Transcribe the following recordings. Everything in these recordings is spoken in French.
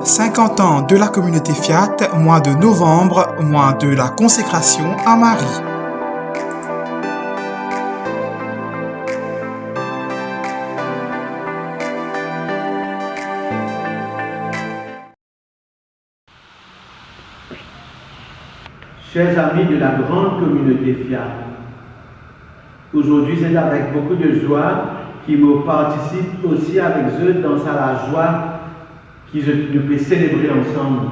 50 ans de la communauté Fiat, mois de novembre, mois de la consécration à Marie. Chers amis de la grande communauté Fiat, aujourd'hui c'est avec beaucoup de joie qui me participe aussi avec eux dans la joie nous peut célébrer ensemble.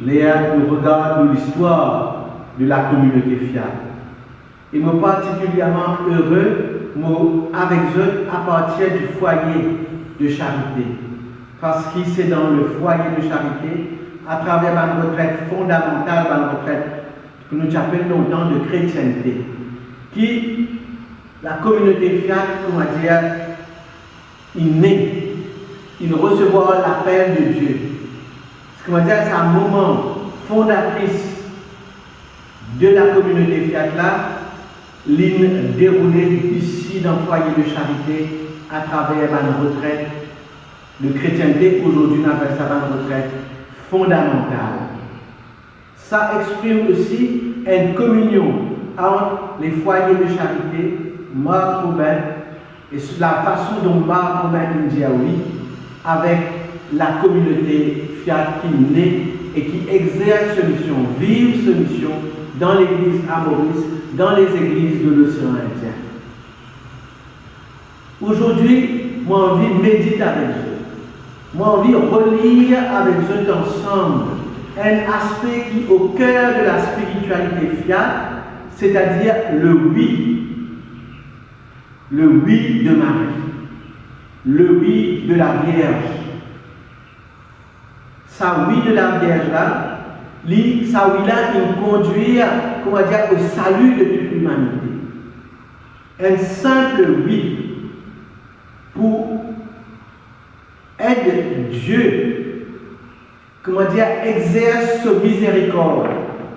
Léa nous regarde l'histoire de la communauté Fiat. Et me particulièrement heureux avec eux à partir du foyer de charité. Parce que c'est dans le foyer de charité, à travers une retraite fondamentale, une retraite que nous appelons longtemps de chrétienté, qui la communauté Fiat, comment dire, il naît. Il recevra l'appel de Dieu. Comment dire, c'est un moment fondatrice de la communauté Fiat là, l'île déroulée ici dans le foyer de charité à travers une retraite de chrétienté. Aujourd'hui, on appelle ça une retraite fondamentale. Ça exprime aussi une communion entre les foyers de charité, Marc Robin, et la façon dont Marc Robin dit oui, avec la communauté Fiat qui naît et qui exerce ce mission, vive ce mission dans l'église à Maurice, dans les églises de l'océan Indien. Aujourd'hui, moi envie de méditer avec eux. Moi envie de relire avec eux ensemble un aspect qui est au cœur de la spiritualité Fiat, c'est-à-dire le oui. Le oui de Marie. Le oui de la Vierge. Ça oui de la Vierge là, ça oui là, il conduit, comment dire, au salut de toute l'humanité. Un simple oui pour aider Dieu, comment dire, exerce ce miséricorde,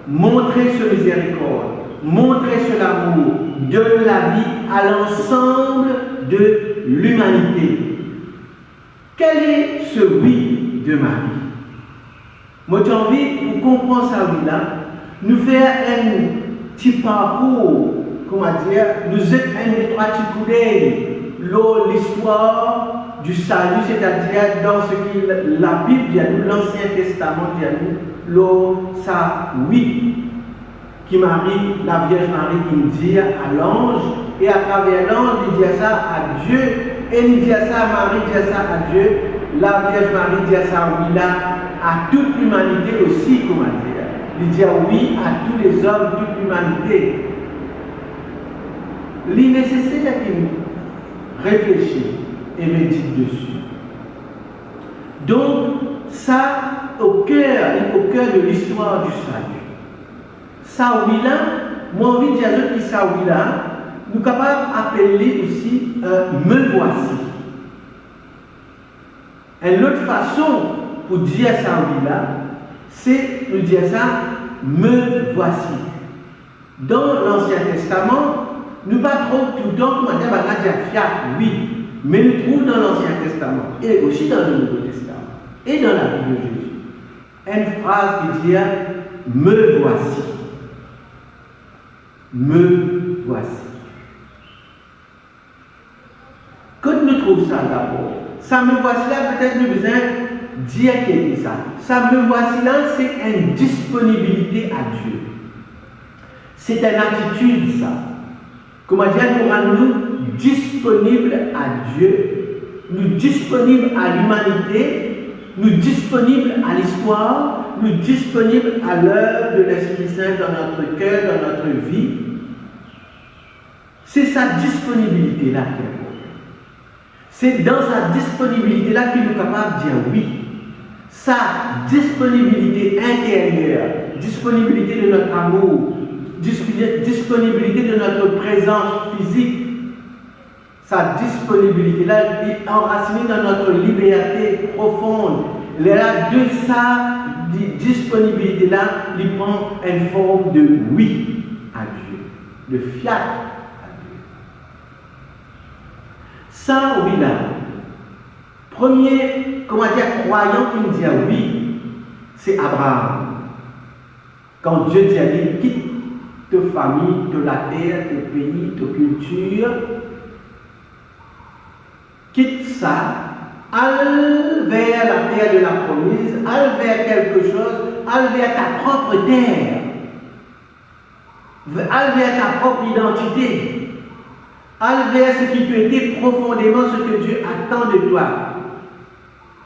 montrer ce miséricorde, montrer ce amour de la vie à l'ensemble de l'humanité. Quel est ce oui de Marie? Moi j'ai envie, pour comprendre ça oui là, nous faire un petit parcours, comment dire, nous êtes un des trois petits coups d'œil, l'histoire du salut, c'est-à-dire dans ce que la Bible dit à nous, l'Ancien Testament dit à nous, ça oui, qui Marie, la Vierge Marie, qui nous dit à l'ange, et à travers l'ange, il dit ça à Dieu, et il dit ça à Marie, il dit ça à Dieu, la Vierge Marie dit ça oui là, à toute l'humanité aussi, comment dire. Il dit oui à tous les hommes, toute l'humanité. Il est nécessaire qu'il réfléchisse et médite dessus. Donc, ça, au cœur de l'histoire du salut. Ça oui là, moi envie de dire que ça oui là, nous sommes capables d'appeler aussi me voici. Une autre façon pour dire ça oui là, c'est de dire ça me voici. Dans l'Ancien Testament, nous ne pas trop tout le temps comment dire Fiat, oui, mais nous trouvons dans l'Ancien Testament et aussi dans le Nouveau Testament et dans la Bible de Jésus une phrase qui dit me voici. Me voici. Quand nous trouvons ça d'abord, ça me voici là, peut-être nous besoin dire qui est ça. Ça me voici là, c'est une disponibilité à Dieu. C'est une attitude, ça. Comment dire, nous rendons disponibles à Dieu, nous disponibles à l'humanité, nous disponibles à l'histoire, nous disponibles à l'œuvre de l'Esprit Saint dans notre cœur, dans notre vie. C'est sa disponibilité-là qui est importante. C'est dans sa disponibilité-là qu'il est capable de dire oui. Sa disponibilité intérieure, disponibilité de notre amour, disponibilité de notre présence physique, sa disponibilité-là est enracinée dans notre liberté profonde. Là, de sa disponibilité-là, il prend une forme de oui à Dieu, de fiat à Dieu. Ça, oui, là, premier comment dire, croyant qui me dit oui, c'est Abraham. Quand Dieu dit à lui, quitte ta famille, de la terre, ton pays, ta culture, quitte ça, allez vers la terre de la promise, allez vers quelque chose, allez vers ta propre terre, allez vers ta propre identité, allez vers ce qui peut être profondément ce que Dieu attend de toi.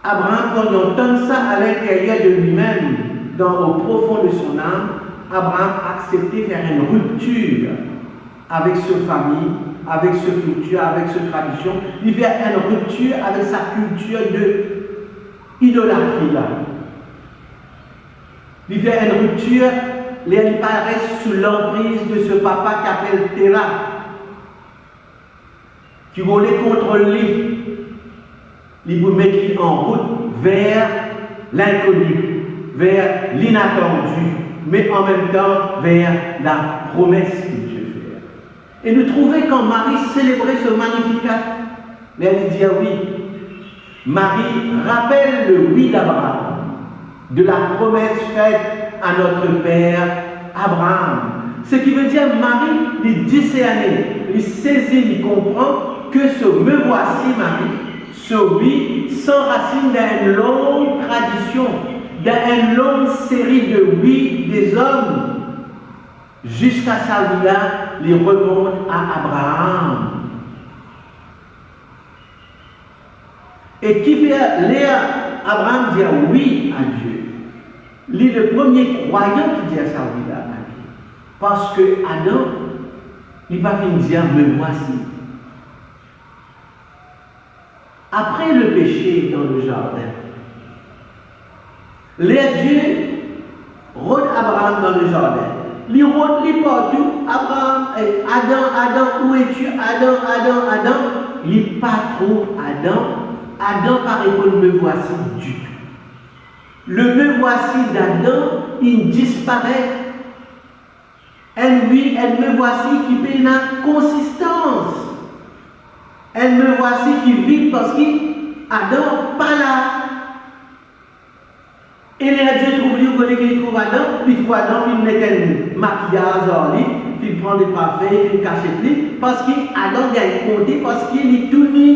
Abraham, quand il entend ça à l'intérieur de lui-même, au profond de son âme, Abraham a accepté de faire une rupture avec sa famille, avec sa culture, avec sa tradition. Il fait une rupture avec sa culture de idolâtrie là. Il fait une rupture, il reste sous l'emprise de ce papa qui appelle Terah, qui voulait contrôler lui. Il vous met en route vers l'inconnu, vers l'inattendu, mais en même temps vers la promesse que Dieu fait. Et nous trouvons quand Marie célébrait ce Magnificat, mais elle dit oui. Marie rappelle le oui d'Abraham, de la promesse faite à notre père Abraham. Ce qui veut dire Marie, il discerne, il saisit, il comprend que ce me voici Marie, ce oui s'enracine dans une longue tradition, dans une longue série de oui des hommes, jusqu'à sa vie là, il remonte à Abraham. Et qui fait Léa, Abraham dit oui à Dieu. Il est le premier croyant qui dit à sa vie là à Dieu. Parce que Adam, il va venir dire me voici. Après le péché dans le jardin, Dieu rôde Abraham dans le jardin. Il rôde lui partout. Abraham, Adam, où es-tu? Adam. Il pas trouve Adam. Adam par répondre me voici du tout. Le me voici d'Adam, il disparaît. Elle me voici qui paie une consistance. Elle me voici qui vit parce qu'Adam pas là. Et les Dieu trouve lui, vous connaissez qu'il trouve Adam, puis il trouve Adam, il met un maquillage en lui, puis il prend des parfums, il cache lui, parce qu'Adam a compté, parce qu'il est tout nu.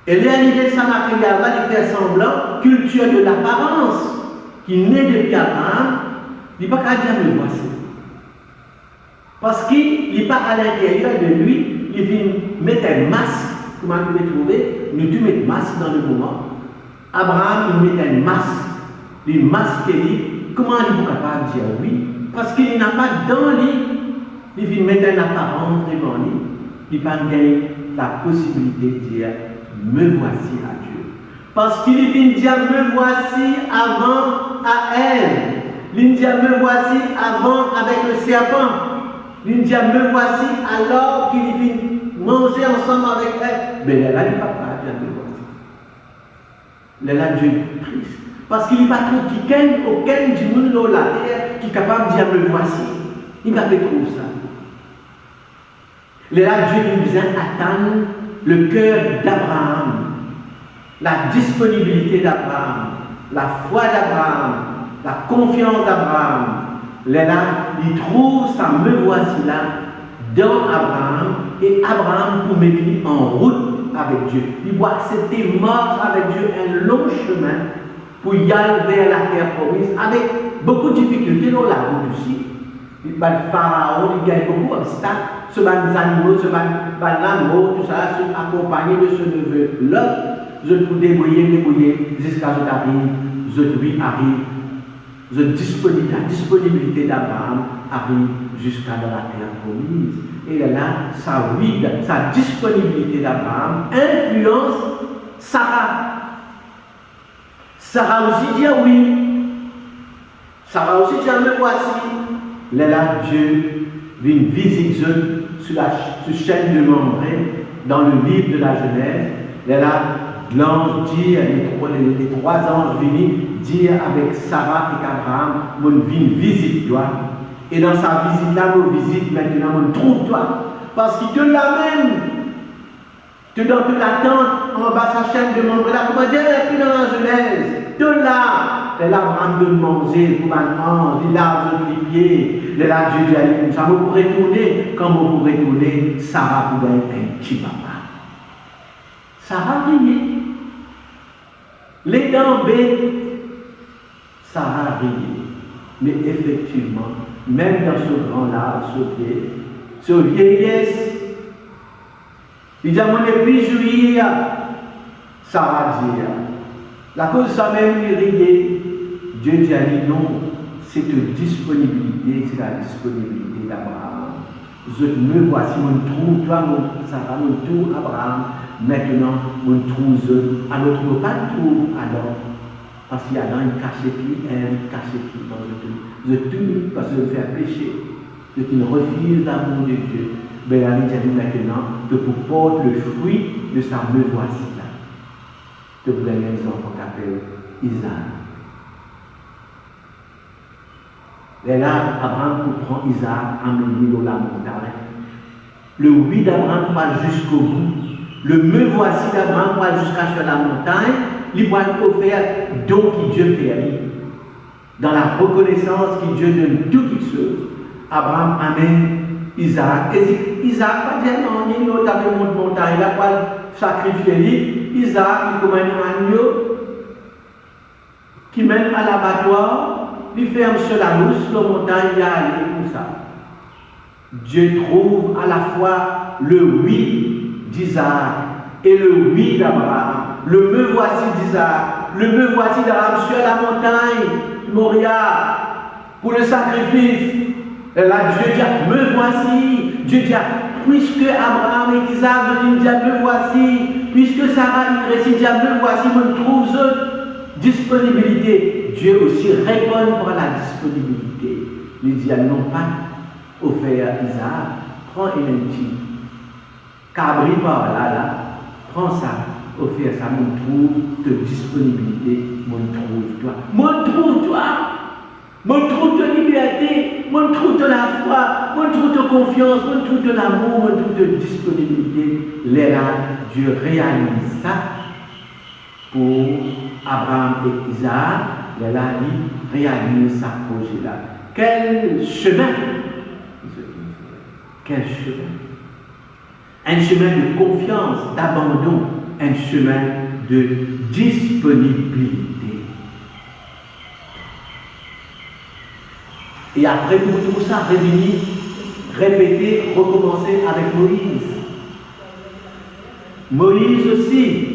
Et l'idée de sa maquillage va lui faire semblant, culture de l'apparence, qui naît depuis Abraham, il n'est pas qu'à dire me voici. Parce qu'il n'est pas à l'intérieur de lui, il vient mettre un masque. Comment vous pouvez trouver? Nous tous mettons masque dans le moment. Abraham, il met un masque. Il masque lui. Comment il est capable de dire oui? Parce qu'il n'a pas dans lui. Il vient mettre une apparence devant lui. Il n'a pas gagné la possibilité de dire me voici à Dieu. Parce qu'il vient dire me voici avant à elle. Il dit me voici avant avec le serpent. Il dit me voici alors qu'il vient manger ensemble avec elle. Mais elle a dit papa, bien me voici. Elle a Dieu triste. Parce qu'il n'y a pas trop aucun du monde dans la terre qui est capable de dire me voici. Il va pas trop ça. Elle a Dieu qui vient attendre le cœur d'Abraham, la disponibilité d'Abraham, la foi d'Abraham, la confiance d'Abraham. Là, il trouve sa me voici là dans Abraham et Abraham pour mettre en route avec Dieu. Il doit accepter marche avec Dieu un long chemin pour y aller vers la terre promise avec beaucoup de difficultés dans la route aussi. Il va le pharaon, il gagne beaucoup d'obstacles, ce animaux, ce l'amour, tout ça, accompagné de ce neveu-là, je peux débrouiller jusqu'à ce qu'arrive, lui arrive. La disponibilité d'Abraham arrive jusqu'à dans la terre promise. Et là, sa disponibilité d'Abraham influence Sarah. Sarah aussi dit oui. Sarah aussi dit me voici. Là, Dieu vient visiter sur la chaîne de Mambré dans le livre de la Genèse. Là, l'ange dit, les trois anges viennent dire avec Sarah et Abraham, mon vient visite toi. Et dans sa visite là, mon visite maintenant, mon trouve toi. Parce qu'il te l'amène Tu dans toute la tente, en bas sa chaîne de montrer là, comment dire, et puis dans la Genèse, tout là, elle a vraiment de manger pour un ange, il a les pieds, les là, Dieu dit, comme ça, vous pourrez tourner, quand vous pourrez tourner, Sarah pourrait être un petit papa. Sarah riait. Les dents bêtes, Sarah riait. Mais effectivement, même dans ce grand-là, ce vieillesse, il dit à mon épouse jouir, Sarah dit, la cause ça même il riait. Dieu dit à lui non, cette disponibilité, c'est la disponibilité d'Abraham. Je me voici, mon trou, toi, mon Sarah, mon trou, Abraham, maintenant, mon trou, je, alors tu ne peux pas le trouver, Adam, parce qu'il y a dans une cachette, un cachette dans le trou. Je tue parce que je me fais pécher, je ne refuse l'amour de Dieu. Mais la vie dit maintenant que pour porter le fruit de sa me voici là. Que vous avez les enfants qui appellent Isaac. Et là, Abraham prend Isaac, amené dans la montagne. Le oui d'Abraham va jusqu'au bout. Le me voici d'Abraham va jusqu'à sur la montagne. Il va offrir don qui Dieu fait à lui. Dans la reconnaissance que Dieu donne toutes choses. Abraham amène Isaac. Et Isaac va dire non, il n'a pas de montagne, il n'a pas sacrifié lui. Isaac, il commande un agneau qui mène à l'abattoir. Il ferme sur la lousse, la montagne, il y a allé comme ça. Dieu trouve à la fois le oui d'Isaac et le oui d'Abraham. Le me voici d'Isaac, le me voici d'Abraham sur la montagne, Moria, pour le sacrifice. Et là, Dieu dit, me voici. Dieu dit, puisque Abraham et Isaac disent, me voici, puisque Sarah il récite, me voici, me trouve disponibilité. Dieu aussi répond pour la disponibilité. Il dit, non pas offert Isaac, prends un petit cabri par là, prends ça, offert ça, me trouve de disponibilité, me trouve toi. Me trouve toi. Me trouve de liberté, me trouve de la foi, me trouve de confiance, me trouve de l'amour, me trouve de disponibilité. Là, Dieu réalise ça pour Abraham et Isaac. Là, il réalise sa projet là. Quel chemin! Quel chemin! Un chemin de confiance, d'abandon, un chemin de disponibilité. Et après pour tout ça, réunir, répéter, recommencer avec Moïse. Moïse aussi.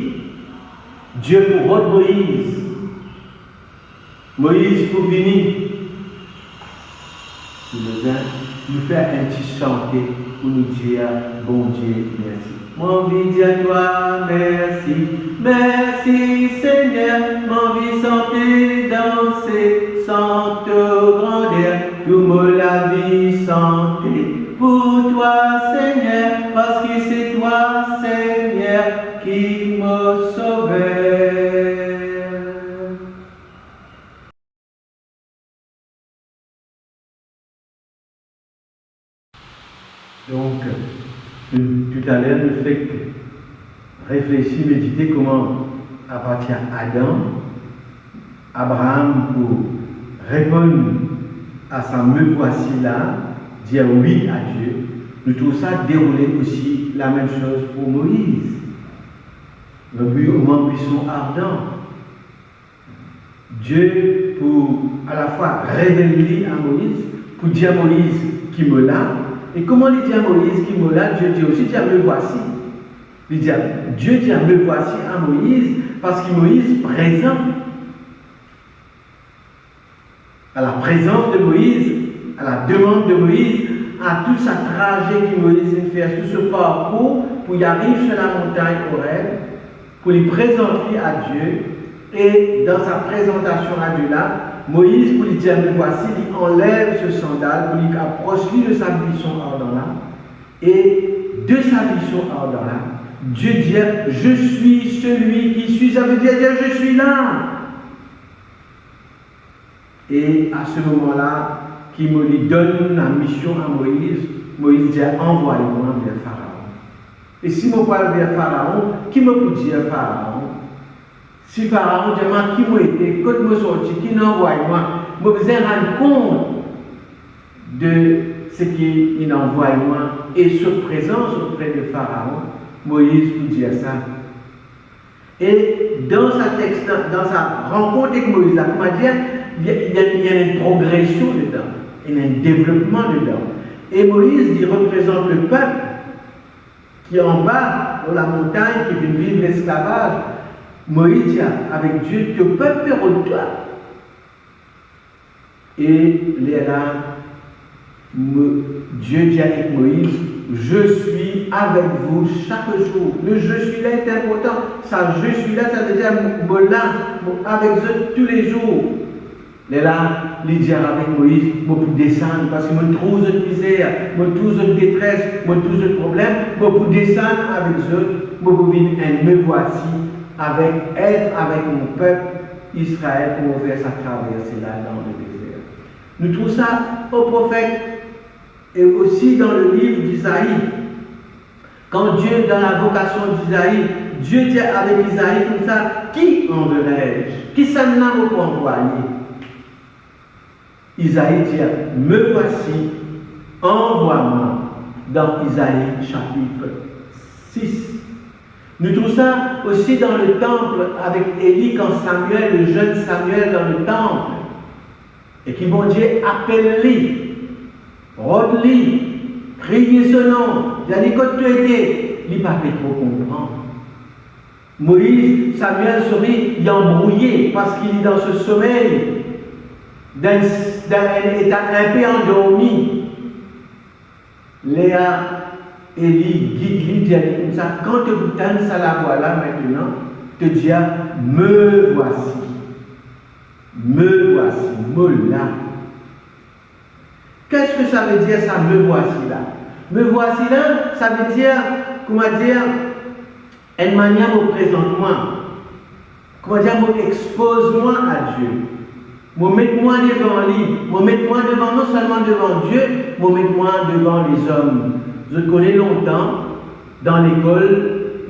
Dieu pour rendre Moïse. Moïse pour venir. Nous faire un petit chanter pour nous dire, bon Dieu, merci. Mon vie dit à toi, merci. Merci Seigneur, mon vie santé, danser, santé grandeur, tout me la vie santé. Pour toi Seigneur, parce que c'est toi Seigneur qui me sauvait. Donc, tout à l'heure, nous fait réfléchir, méditer comment, à partir d'Adam, Abraham, pour répondre à sa me voici là, dire oui à Dieu, nous trouvons ça dérouler aussi la même chose pour Moïse. Le but au moins puissant ardent. Dieu, pour à la fois révéler à Moïse, pour dire à Moïse qui me l'a. Et comment il dit à Moïse qui me l'a, Dieu dit aussi, me voici. Il dit, Dieu dit, me voici à Moïse, parce que Moïse présent. À la présence de Moïse, à la demande de Moïse, à tout sa trajet que Moïse fait, tout ce parcours, pour y arriver sur la montagne Horeb, pour lui présenter à Dieu. Et dans sa présentation à Dieu là, Moïse, pour lui dire, me voici, il enlève ce sandal, pour lui approcher de sa buisson ardent là. Et de sa buisson ardent là, Dieu dit, je suis celui qui suis, ça veut dire, je suis là. Et à ce moment-là, qui me lui donne la mission à Moïse, Moïse dit, envoie-moi vers Pharaon. Et si je parle vers Pharaon, qui me peut dire Pharaon? Si Pharaon demande qui m'a été, quand je suis sorti, qui m'envoie moi, je vais me rendre compte de ce qu'il envoie moi. Et sur présence auprès de Pharaon, Moïse peut dire ça. Et dans sa rencontre avec Moïse, il y a une progression dedans, il y a un développement dedans. Et Moïse, il représente le peuple qui est en bas, dans la montagne, qui vient vivre l'esclavage. Moïse dit avec Dieu, que le peuple est toi. Et là, Dieu dit avec Moïse, je suis avec vous chaque jour. Le je suis là est important. Ça, je suis là, ça veut dire là, avec eux tous les jours. Et là, il dit avec Moïse, je peux descendre parce que je trouve de misère, je trouve de détresse, je trouve de problème. Je peux descendre avec eux, je peux venir et me voici être avec mon peuple Israël pour faire sa traversée là dans le désert. Nous trouvons ça au prophète et aussi dans le livre d'Isaïe. Quand Dieu, dans la vocation d'Isaïe, Dieu dit avec Isaïe comme ça, qui enverrai-je? Qui s'en a pour envoyer? Isaïe dit, me voici, envoie-moi, dans Isaïe chapitre 6. Nous trouvons ça aussi dans le temple avec Élie, quand Samuel, le jeune Samuel dans le temple, et qui bon Dieu appelle-lui, rôde-lui, criez ce nom, il a dit quand tu étais, il n'a pas trop comprendre. Moïse, Samuel sourit, il est embrouillé parce qu'il est dans ce sommeil d'un état un peu endormi. Léa, Élie, guide-lui, dit comme ça, quand tu donnes ça la voilà maintenant, te dis, me voici, me là. Qu'est-ce que ça veut dire ça, me voici là? Me voici là, ça veut dire, comment dire, une manière de présente-moi. Comment dire, expose-moi à Dieu. Mets-moi devant lui. Mets-moi devant, non seulement devant Dieu, mets-moi devant les hommes. Je connais longtemps, dans l'école,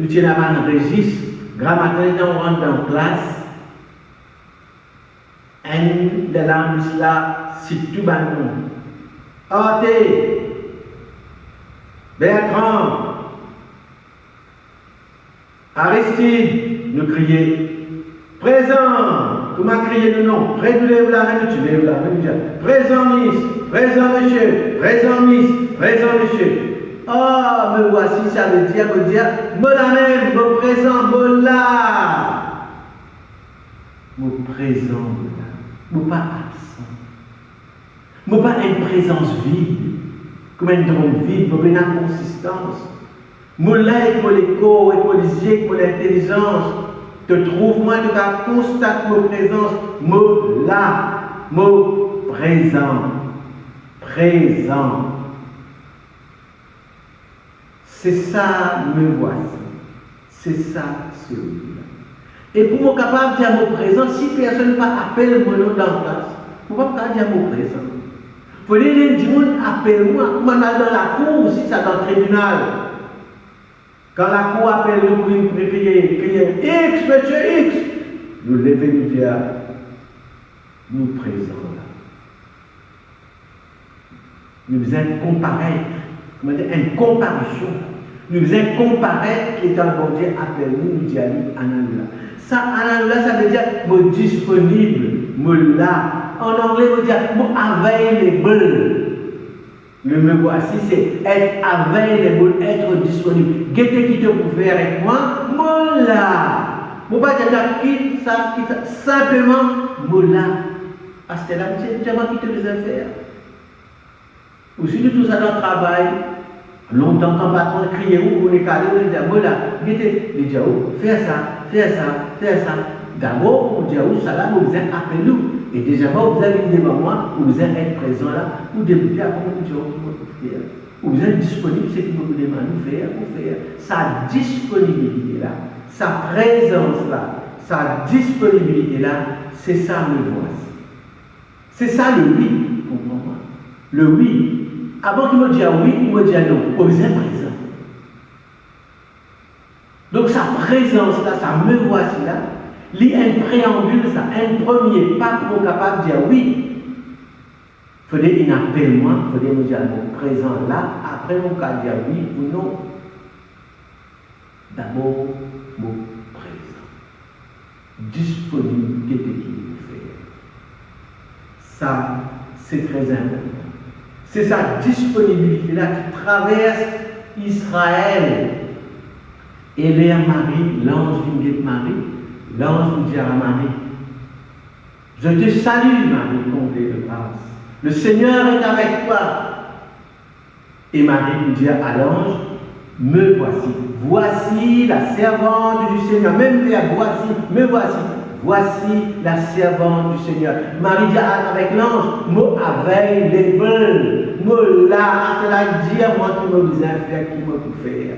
nous tenons un registre, grammaire, on rentre dans la classe, un de l'âme là, c'est tout banon. Arte, Bertrand, Aristide, nous crions, présent, tu m'as crié le nom, près de lève la main, tu lèves la main, présent Miss, présent monsieur, présent Miss, présent monsieur. Ah, me voici, ça veut dire, me la même, me présent, me là. Me présent, me là. Me pas absent. Me pas une présence vide, comme un drôle vide, me pas une inconsistance. Me là, et pour les corps, et pour les yeux, et pour l'intelligence. Te trouve-moi, tu constate ma présence, me là, me présent. Présent. C'est ça, me voici. C'est ça, celui-là. Et pour moi capable de dire mon présent, si personne ne m'appelle mon nom dans la classe, je ne peux pas dire mon présent. Il faut dire, du monde appelle-moi, comme on a dans la cour, si ça dans le tribunal. Quand la cour appelle nous pour crier X, monsieur X, nous levons nous dire, nous présents là. Nous faisons comparaître. Comment dire, une comparution. Nous faisons comparaître l'état bon Dieu appelle-nous, nous dit Ananoula. Ça, Ananoula, ça veut dire me disponible, me là. En anglais, on veut dire available. Le me voici, c'est être available, être disponible. Qu'est-ce qui te peut faire avec moi? Me là. Je ne pas dire quitte ça, simplement me là. Parce que là, c'est moi qui te les a faire. Aussi de tout ça dans le travail, longtemps quand le patron criait où, on est calé, on dit, voilà, il dit, fais ça. D'abord, on dit, ça là, vous êtes appelé nous. Et déjà, vous avez dit devant moi, vous êtes être présent là, vous débuter à comment vous dites, faire. Vous êtes disponible, c'est que vous demandez faire, pour faire. Sa disponibilité là, sa présence là, sa disponibilité là, c'est ça le voici. C'est ça le oui, comprends-moi. Le oui. Avant qu'il me dise oui, il me dit non. Vous êtes présent. Donc sa présence là, ça me voici là, il y a un préambule, ça, un premier pas pour capable de dire oui. Il faudrait un appel moi, il faudrait me dire mon présent là, après mon cas dire oui ou non. D'abord, mon présent. Disponibilité de qui vous fait. Ça, c'est très important. C'est sa disponibilité-là qui traverse Israël. Et Léa Marie, l'ange vient de Marie, l'ange vous dit à Marie, je te salue Marie, comblée de grâce. Le Seigneur est avec toi. Et Marie vous dit à l'ange, me voici. Voici la servante du Seigneur. Même vers voici, me voici. Voici la servante du Seigneur. Marie dit avec l'ange, moi avec les belles, moi là, à te dire, moi qui me disais faire, qui m'a tout faire.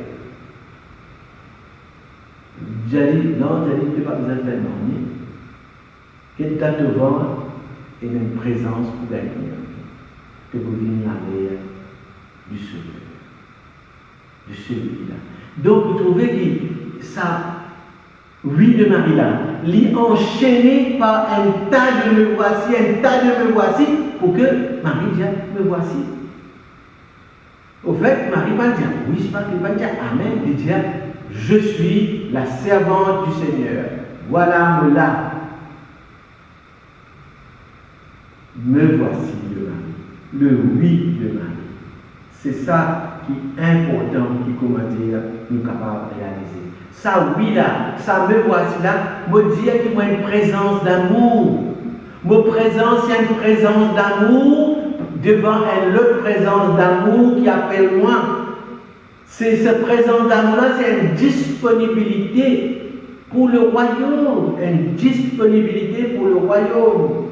J'ai dit, non, j'ai dit, tu n'as pas besoin de faire non. Quelqu'un te vend et une présence pour gagner. Que vous venez la mer du Sauveur. De celui-là. Donc, vous trouvez que ça, oui de Marie-là, l'est enchaîné par un tas de me voici, un tas de me voici, pour que Marie dise, me voici. Au fait, Marie va dire, oui, c'est pas qu'il va dire Amen, il dit, je suis la servante du Seigneur. Voilà, me là. Me voici de Marie. Le oui de Marie. C'est ça qui est important, qui, comment dire, nous capables de réaliser. Ça, oui là, ça me voici là, me dire qu'il y a une présence d'amour. Mon présence, il y a une présence d'amour devant une autre présence d'amour qui appelle moi. C'est cette présence d'amour-là, c'est une disponibilité pour le royaume. Une disponibilité pour le royaume.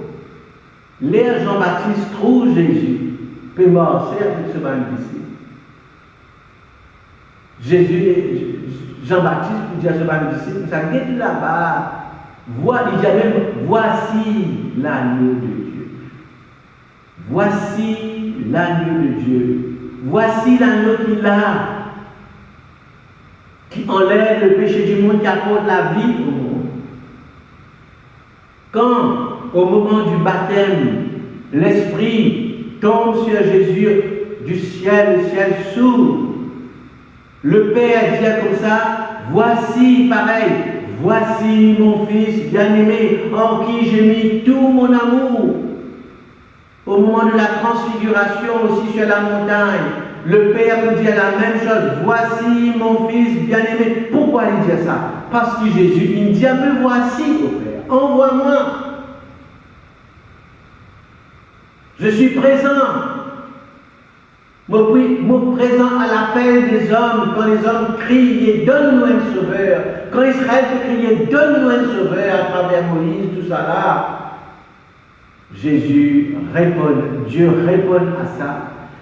L'air Jean-Baptiste trouve Jésus, peut marcher avec ce même disciple. Jean-Baptiste peut dire à ce même disciple, ça guette là-bas. Il dit même, voici l'agneau de Dieu. Voici l'agneau de Dieu. Voici l'agneau qu'il a, qui enlève le péché du monde, qui apporte la vie au monde. Quand, au moment du baptême, l'Esprit tombe sur Jésus du ciel, le ciel s'ouvre, le Père dit comme ça, voici, pareil, voici mon Fils bien-aimé, en qui j'ai mis tout mon amour. Au moment de la transfiguration aussi sur la montagne, le Père nous dit la même chose, voici mon Fils bien-aimé. Pourquoi il dit ça? Parce que Jésus, il dit, me voici au Père, envoie-moi. Je suis présent. Moi présent à l'appel des hommes, quand les hommes crient, donne-nous un sauveur. Quand Israël peut crier, donne-nous un sauveur à travers Moïse, tout ça là. Jésus répond, Dieu répond à ça.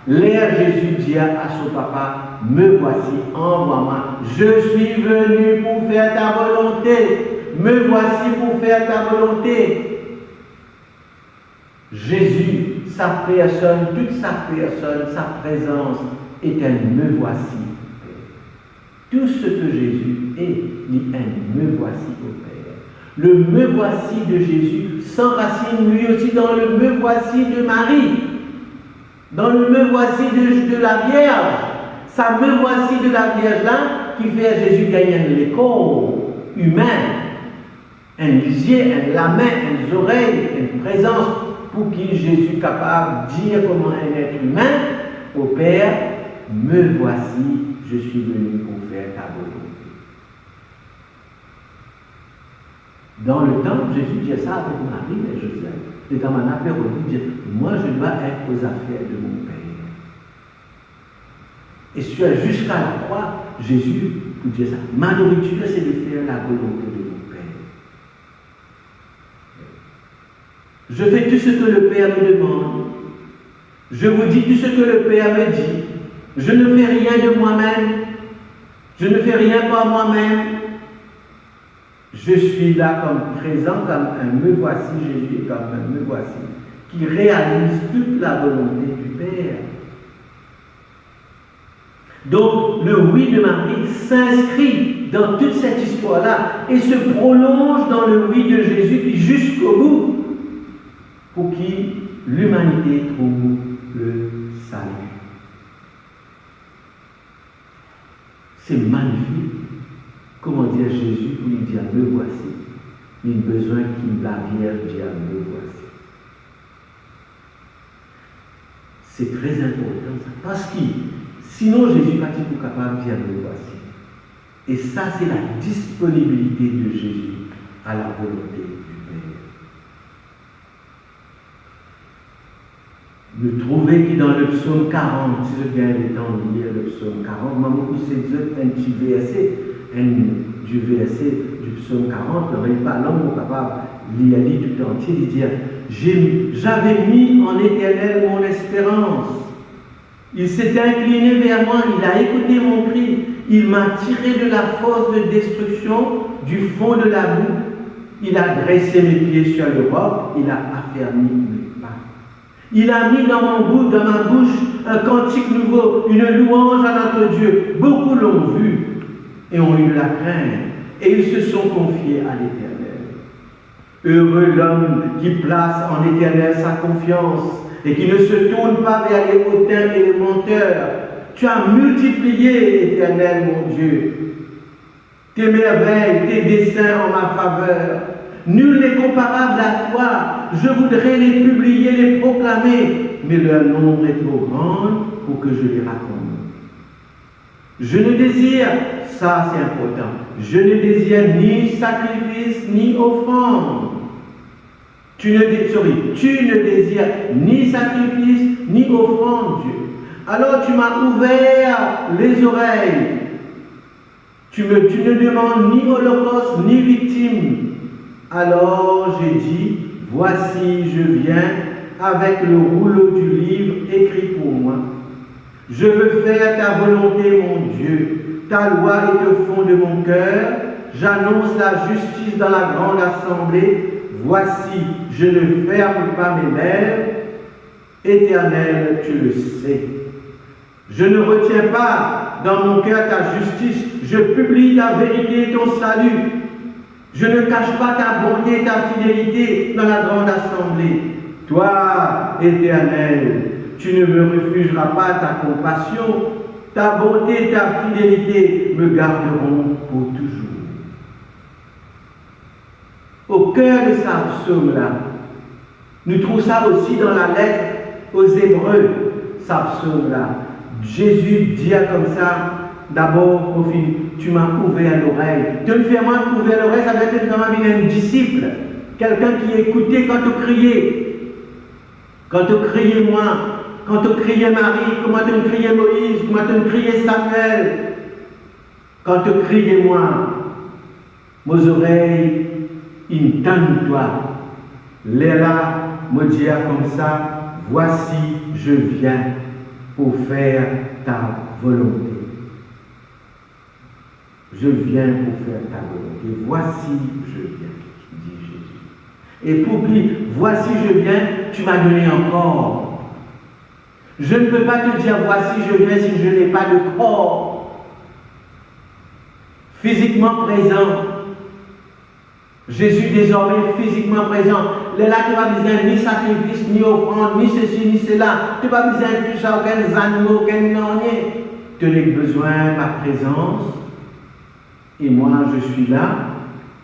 L'air Jésus dit à son papa, me voici, envoie-moi. Je suis venu pour faire ta volonté. Me voici pour faire ta volonté. Jésus, sa personne, toute sa personne, sa présence est un me voici. Tout ce que Jésus est, il est un me voici au Père. Le me voici de Jésus s'enracine lui aussi dans le me voici de Marie, dans le me voici de la Vierge. Ça me voici de la Vierge là qui fait à Jésus gagner les corps humains, un lisier, la main, une oreille, une présence. Pour qui Jésus est capable de dire comment un être humain au Père, me voici, je suis venu pour faire ta volonté. Dans le temps, Jésus dit ça avec Marie et Joseph. Et dans un apéro, il dit, moi je dois être aux affaires de mon Père. Et jusqu'à la croix, Jésus vous dit ça. Ma nourriture, c'est de faire la volonté de mon Père. Je fais tout ce que le Père me demande. Je vous dis tout ce que le Père me dit. Je ne fais rien de moi-même. Je ne fais rien par moi-même. Je suis là comme présent, comme un me voici, Jésus, comme un me voici, qui réalise toute la volonté du Père. Donc, le oui de Marie s'inscrit dans toute cette histoire-là et se prolonge dans le oui de Jésus, puis jusqu'au bout, pour qui l'humanité trouve le salut. C'est magnifique. Comment dire Jésus pour lui dire me voici. Il a besoin qu'il la Vierge dise me voici. C'est très important ça. Parce que sinon Jésus n'est pas capable de dire me voici. Et ça, c'est la disponibilité de Jésus à la volonté du Père. Nous trouvons que dans le psaume 40, si je viens le temps de lire le psaume 40, maman, c'est un petit verset, du verset du psaume 40, il n'est pas l'homme capable de lire tout entier, de dire j'avais mis en Éternel mon espérance. Il s'est incliné vers moi, il a écouté mon cri, il m'a tiré de la force de destruction, du fond de la boue. Il a dressé mes pieds sur le roc, il a affermi mes pas. Il a mis dans ma bouche un cantique nouveau, une louange à notre Dieu. Beaucoup l'ont vu et ont eu la crainte, et ils se sont confiés à l'Éternel. Heureux l'homme qui place en l'Éternel sa confiance et qui ne se tourne pas vers les hautains et les menteurs. Tu as multiplié, Éternel mon Dieu, tes merveilles, tes desseins en ma faveur. Nul n'est comparable à toi. Je voudrais les publier, les proclamer, mais leur nombre est trop grand pour que je les raconte. Je ne désire, ça c'est important, je ne désire ni sacrifice ni offrande. Tu ne désires ni sacrifice ni offrande, Dieu. Alors tu m'as ouvert les oreilles. Tu ne demandes ni holocauste ni victime. Alors j'ai dit, voici je viens avec le rouleau du livre écrit pour moi. Je veux faire ta volonté, mon Dieu. Ta loi est au fond de mon cœur. J'annonce la justice dans la grande assemblée. Voici, je ne ferme pas mes lèvres. Éternel, tu le sais. Je ne retiens pas dans mon cœur ta justice. Je publie ta vérité et ton salut. Je ne cache pas ta bonté et ta fidélité dans la grande assemblée. Toi, Éternel, tu ne me refuseras pas ta compassion. Ta bonté et ta fidélité me garderont pour toujours. Au cœur de ce psaume-là, nous trouvons ça aussi dans la lettre aux Hébreux, ce psaume-là. Jésus dit comme ça, d'abord, au fin, tu m'as ouvert l'oreille. Tu me fais moi ouvrir l'oreille, ça veut dire que tu m'as mis un disciple, quelqu'un qui écoutait quand tu criais. Quand tu criais moi, quand tu criais Marie, comment tu criais Moïse, comment tu criais Samuel. Quand tu criais moi, mes oreilles, ils entendent toi. Léla me dit comme ça, voici, je viens pour faire ta volonté. Je viens pour faire ta volonté. Voici, je viens, dit Jésus. Et pour dire, voici, je viens, tu m'as donné encore. Je ne peux pas te dire, voici, je viens, si je n'ai pas de corps physiquement présent. Jésus désormais physiquement présent. Là, tu n'as pas besoin ni sacrifice, ni offrande, ni ceci, ni cela. Tu n'as pas besoin de tout ça, aucun animal, aucun rien. Tu n'as besoin de ma présence. Et moi, je suis là.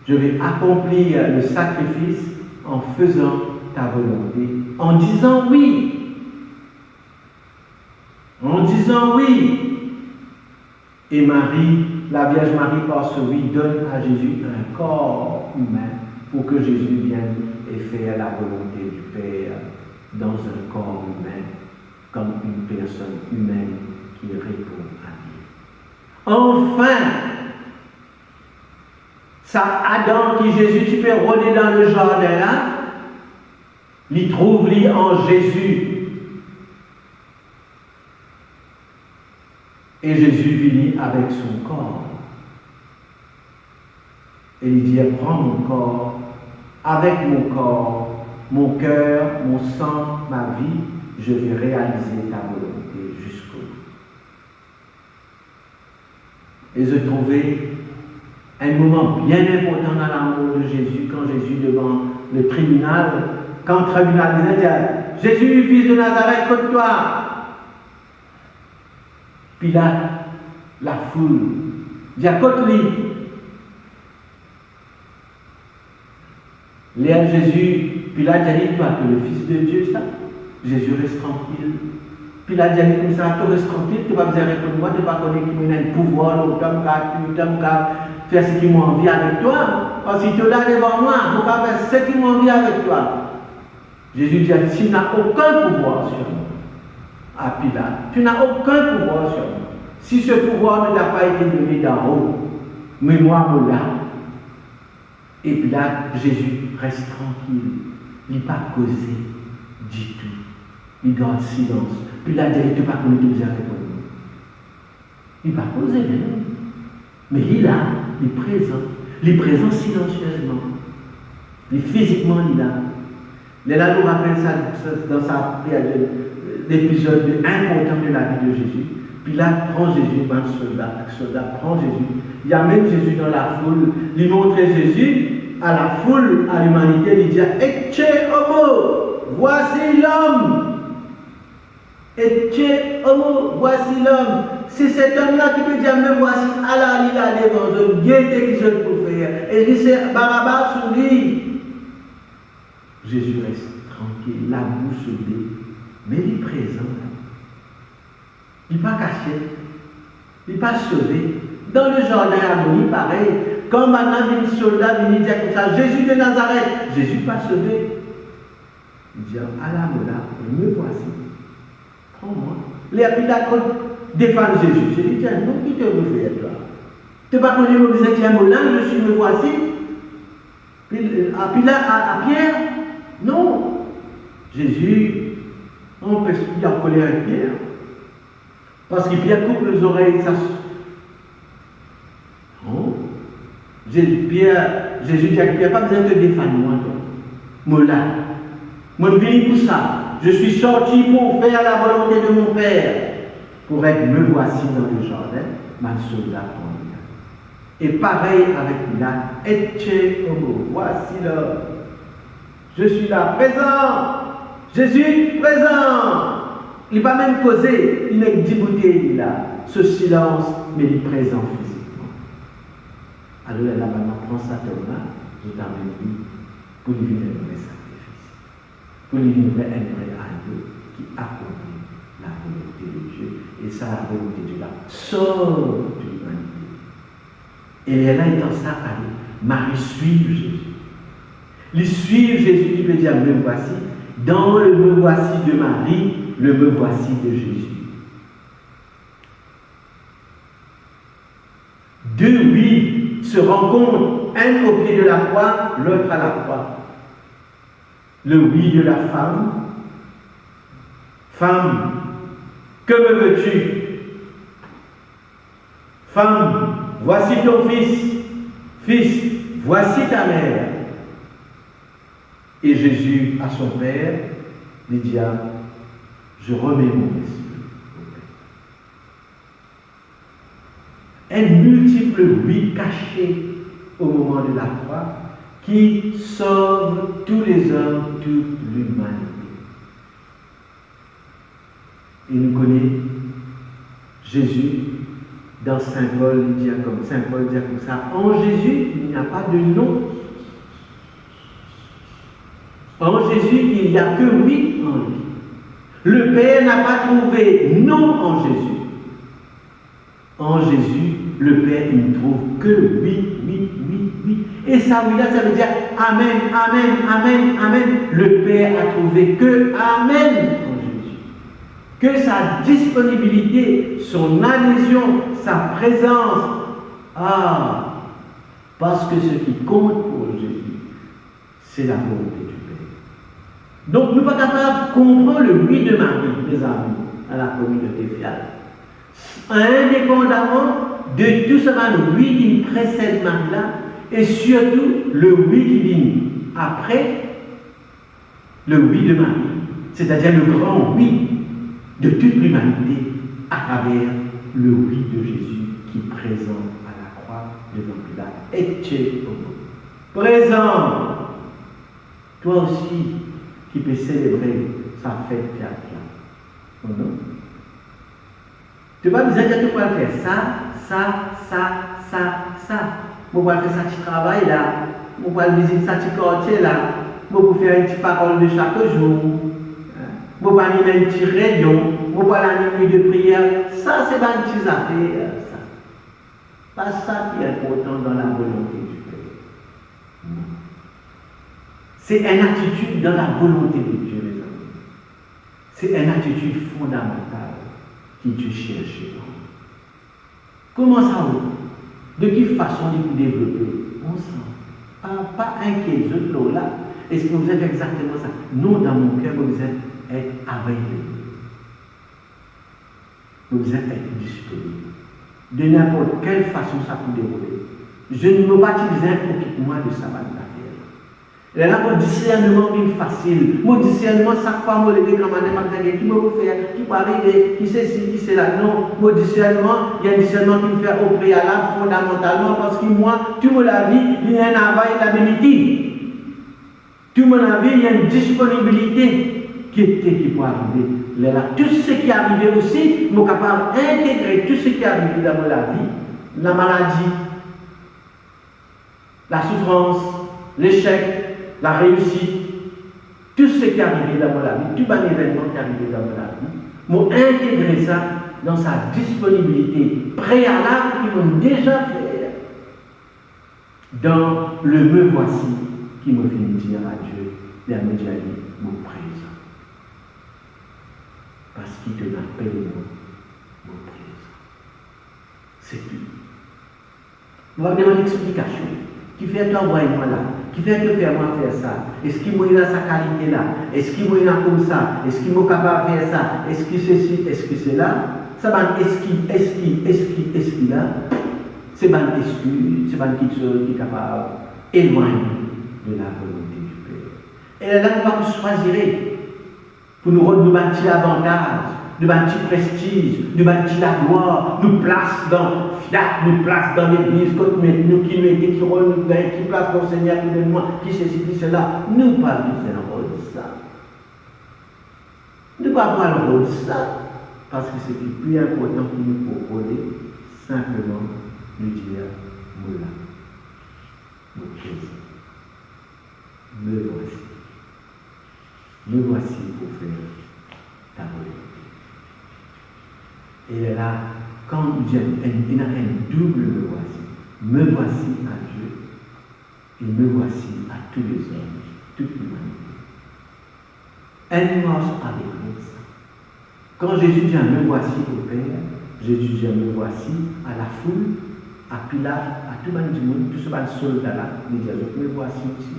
Je vais accomplir le sacrifice en faisant ta volonté. En disant oui. En disant oui. Et Marie, la Vierge Marie, par ce oui, donne à Jésus un corps humain pour que Jésus vienne et faire la volonté du Père dans un corps humain, comme une personne humaine qui répond à Dieu. Enfin, ça, Adam qui Jésus, tu peux rôder dans le jardin là, il trouve lui en Jésus. Et Jésus vit avec son corps. Et il dit, prends mon corps, avec mon cœur, mon sang, ma vie, je vais réaliser ta volonté jusqu'au bout. Et je trouvais un moment bien important dans l'amour de Jésus, quand Jésus devant le tribunal, quand le tribunal disait Jésus, fils de Nazareth, contre toi. Pilate, la foule, dit contre lui. Léa Jésus, Pilate a dit toi que le Fils de Dieu, ça. Jésus reste tranquille. Pilate a dit comme ça, tu restes tranquille, tu vas besoin répondre moi, tu vas connaître qu'il y a un pouvoir, tu vas faire ce qui m'a envie avec toi. Parce que tu es là devant moi, tu vas faire ce qui m'a envie avec toi. Jésus dit, tu n'as aucun pouvoir sur moi. À Pilate, tu n'as aucun pouvoir sur moi. Si ce pouvoir ne t'a pas été donné d'en haut, mais moi, me là. Et puis là, Jésus reste tranquille. Il n'est pas causé du tout. Il garde silence. Puis là, il ne peut pas connaître les affaires pour nous. Il n'est pas causé, mais il est là, il est présent. Il est présent silencieusement. Il est physiquement là. Les là nous rappelle ça dans sa période, l'épisode important de la vie de Jésus. Puis là, prend Jésus, un soldat prend Jésus. Il y a même Jésus dans la foule. Il montre Jésus à la foule, à l'humanité. Il dit Ecce homo, voici l'homme. Ecce homo, voici l'homme. C'est cet homme-là qui peut dire me voici. Alors il a des dans une gaieté qui se peut faire. Et il dit Barabbas sur lui. Jésus reste tranquille, la bouche soudée, mais il est présent. Il n'est pas caché, il n'est pas sauvé. Dans le jardin Harmonie, pareil, quand maintenant un soldat vient dire comme ça, Jésus de Nazareth, Jésus n'est pas sauvé. Il dit, à la mola, me voici, prends-moi. Les Pilate défendent Jésus. Jésus dit, non, qui te veut faire toi? Tu n'es pas connu au 17e moulin, je suis me voici. À Pierre, non. Jésus, on peut se en colère avec Pierre. Parce que Pierre coupe les oreilles, ça. Non. Jésus dit à Pierre, pas besoin de te défendre, moi là. Moi, je viens pour ça. Je suis sorti pour faire la volonté de mon Père. Pour être, me voici dans le jardin, ma soldat pour lui. Et pareil avec Pilate, Ecce homo, voici l'homme. Je suis là, présent. Jésus, présent. Il n'est pas même causé, il est débouté, il a ce silence, mais il est présent physiquement. Alors là, maintenant, prend sa tomate, je t'emmène lui, pour lui livrer un vrai sacrifice, pour lui livrer un vrai agneau qui accomplit la volonté de Dieu. Et ça, la volonté de Dieu là, sort de l'humanité. Et elle a étant ça, Marie suit Jésus. Les suivre Jésus qui veut dire me voici. Dans le me voici de Marie, le me voici de Jésus. Deux oui se rencontrent, un au pied de la croix, l'autre à la croix. Le oui de la femme. Femme, que me veux-tu? Femme, voici ton fils. Fils, voici ta mère. Et Jésus, à son Père, lui dit, je remets mon esprit au Père. Un multiple oui caché au moment de la croix qui sauve tous les hommes, toute l'humanité. Et nous connaissons Jésus dans Saint Paul, il dit comme ça, en Jésus, il n'y a pas de nom. En Jésus, il n'y a que oui en lui. Le Père n'a pas trouvé non en Jésus. En Jésus, le Père, il ne trouve que oui, oui, oui, oui. Et ça, oui, là, ça veut dire Amen, Amen, Amen, Amen. Le Père a trouvé que Amen en Jésus. Que sa disponibilité, son adhésion, sa présence. Parce que ce qui compte pour Jésus, c'est la volonté du Père. Donc, nous ne sommes pas capables de comprendre le oui de Marie, mes amis, à la communauté fiale. Indépendamment de tout ce oui qui précède Marie-là, et surtout le oui qui vient après le oui de Marie, c'est-à-dire le grand oui de toute l'humanité à travers le oui de Jésus qui est présent à la croix devant Pilate. Et présent. Toi aussi, qui peux célébrer sa fête fiat là. Non? Tu vas me dire que tu peux faire ça. Je vais faire ça petit travail là. Je vais visiter ça petit quartier là. Je vais faire une petite parole de chaque jour. Je vais animer une petite réunion. Je vais animer une nuit de prière. Ça, c'est pas une petite affaire. Ça. Pas ça qui est important dans la volonté du Père. Non. C'est une attitude dans la volonté de Dieu, les amis. C'est une attitude fondamentale que Dieu cherche. Comment ça va? De quelle façon il peut développer? On sent. Pas inquiet, les autres là. Est-ce que vous êtes exactement ça? Nous, dans mon cœur, vous êtes aveuglés. Vous êtes disponibles. De n'importe quelle façon ça peut dérouler. Je ne me baptiserai pour moi de sabbat d'affaires. Et là, mon discernement est facile. Mon discernement, chaque fois, je le dis, qui me faire, qui peut arriver, qui sait ci, qui sait là. Non, mon discernement, il y a un discernement qui me fait au préalable fondamentalement parce que moi, tout mon avis, il y a un availabilité. Tout mon avis, il y a une disponibilité qui peut arriver. Là, tout ce qui est arrivé aussi, je suis capable d'intégrer tout ce qui est arrivé dans ma vie, la maladie, la souffrance, l'échec, la réussite, tout ce qui est arrivé dans ma vie, tout un événement qui est arrivé dans ma vie, m'ont intégré ça dans sa disponibilité préalable qu'ils m'ont déjà fait dans le me voici qui me fait dire à Dieu, et à me dire mon présent. Parce qu'il te l'appelle mon présent. C'est tout. On va demander une explication. Qui fait t'envoyer moi là? Qui fait te faire moi faire ça? Est-ce qu'il m'a dans sa qualité là? Est-ce qu'il m'a comme ça? Est-ce qu'il m'a capable de faire ça? Est-ce que ceci? Est-ce que c'est là? Ça va est-ce qu'il là? C'est pas une excuse, c'est pas quelque chose qui est capable d'éloigner de la volonté du Père. Et là, nous allons choisir pour nous bâtir l'avantage, nous bâtir prestige, nous bâtir la gloire, nous place dans Fiat, nous place dans l'église, nous qui nous étions, qui place dans le Seigneur, qui nous moi, qui ceci, qui cela. Nous pas besoin de rôle de ça. Nous pas prendre le rôle de ça, parce que c'est le plus important pour nous proposer, simplement nous dire, moi là, mon présent, me voici. Me voici pour faire ta volonté. Et là, quand il y a un double me voici à Dieu, et me voici à tous les hommes, toute l'humanité. Elle marche avec nous ça. Quand Jésus dit me voici au Père, Jésus dit me voici à la foule, à Pilate, à tout le monde, tout ce soldat là, il dit me voici aussi.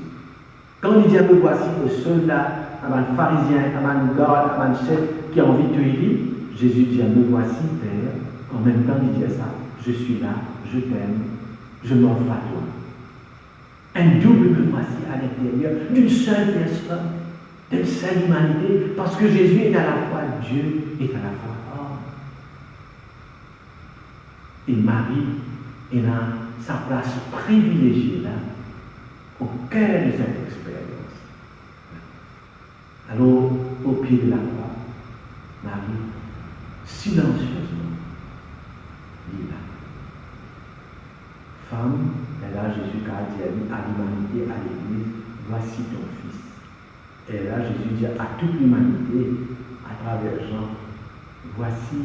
Quand il dit me voici aux soldats, à un pharisien, à un garde, à un chef qui a envie de tuer, Jésus dit me voici Père. En même temps, il dit ça, je suis là, je t'aime, je m'offre à toi. Un double me voici à l'intérieur d'une seule personne, d'une seule humanité, parce que Jésus est à la fois Dieu et à la fois homme. Et Marie est là, sa place privilégiée là, au cœur de cette expérience. Alors, au pied de la croix, Marie, silencieusement, dit là. Femme, et là Jésus a dit à l'humanité, à l'Église, voici ton fils. Et là Jésus dit à toute l'humanité, à travers Jean, voici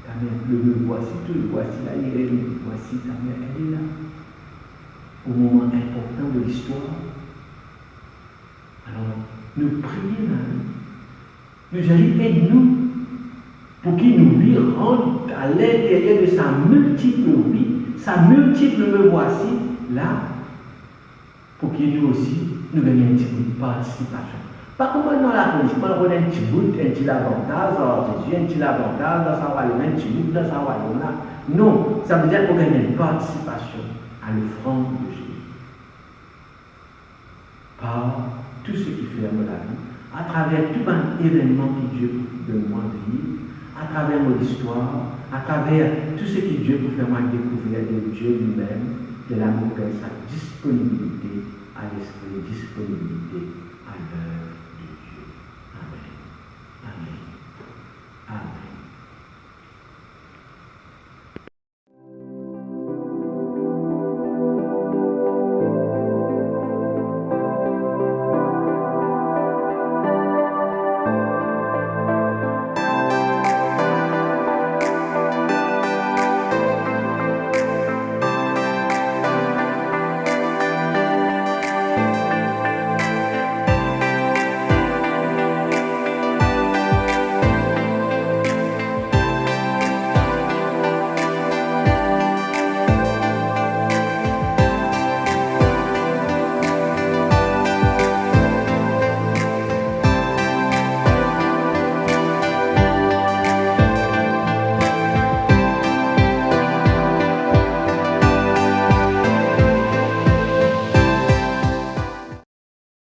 ta mère, voici tout, voici la Irène, voici ta mère, elle est là. Au moment important de l'histoire. Alors, nous prions là. Nous allons aide-nous pour qu'il nous lui rende à l'intérieur de sa multiple oui, sa multiple me voici là, pour qu'il nous aussi nous gagnions un petit bout de participation. Pas comme dans la police, on a un petit bout, un petit avantage, Jésus, un petit avantage dans sa royaume, un petit bout dans sa royaume là. Non, ça veut dire qu'on gagne une participation à l'offrande de Jésus. Par tout ce qui fait dans la vie, à travers tout un événement que Dieu de moi vivre, à travers mon histoire, à travers tout ce que Dieu peut faire moi découvrir de Dieu lui-même, de l'amour Père, sa disponibilité à l'esprit, disponibilité à l'œuvre.